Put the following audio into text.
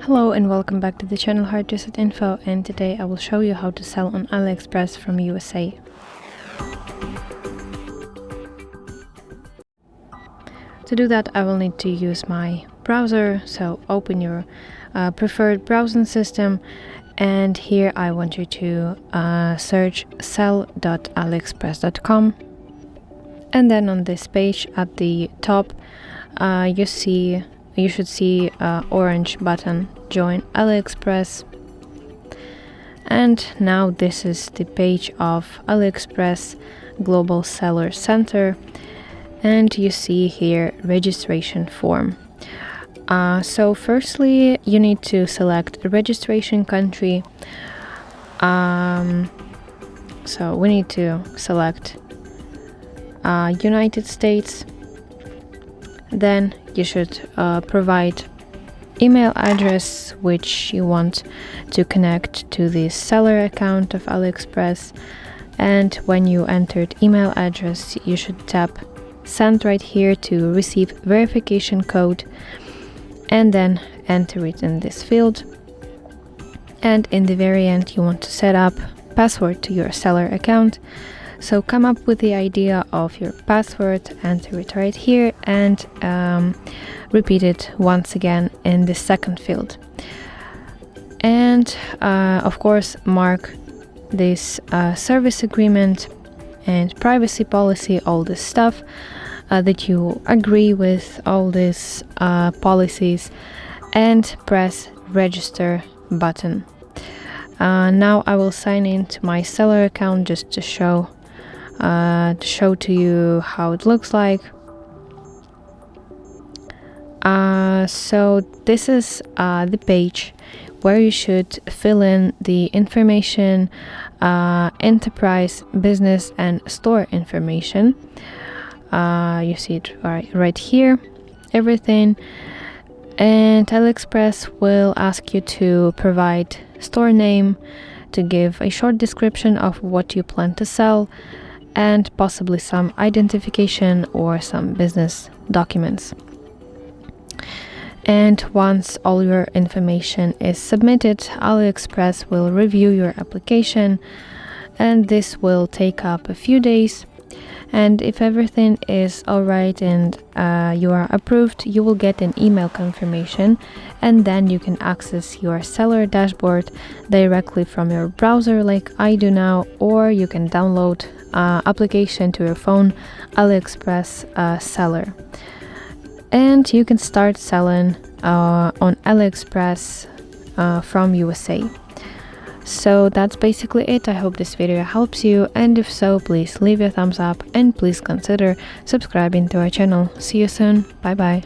Hello and welcome back to the channel HardReset.Info, and today I will show you how to sell on AliExpress from USA. To do that, I will need to use my browser, so open your preferred browsing system, and here I want you to search sell.aliexpress.com, and then on this page at the top you should see orange button, Join AliExpress. And now this is the page of AliExpress Global Seller Center, and you see here registration form. So firstly, you need to select a registration country. So we need to select United States. Then you should provide email address which you want to connect to the seller account of AliExpress, and when you entered email address you should tap send right here to receive verification code, and then enter it in this field. And in the very end you want to set up password to your seller account. So come up with the idea of your password, enter it right here, and repeat it once again in the second field. And of course mark this service agreement and privacy policy, all this stuff that you agree with all these policies, and press register button. Now I will sign in to my seller account just to show to you how it looks like. So this is the page where you should fill in the information, enterprise, business and store information. You see it right here, everything. And AliExpress will ask you to provide store name, to give a short description of what you plan to sell, and possibly some identification or some business documents. And once all your information is submitted, AliExpress will review your application, and this will take up a few days. And if everything is alright and you are approved, you will get an email confirmation, and then you can access your seller dashboard directly from your browser like I do now, or you can download application to your phone, AliExpress seller, and you can start selling on AliExpress from USA. So that's basically it. I hope this video helps you, and if so, please leave a thumbs up and please consider subscribing to our channel. See you soon. Bye bye.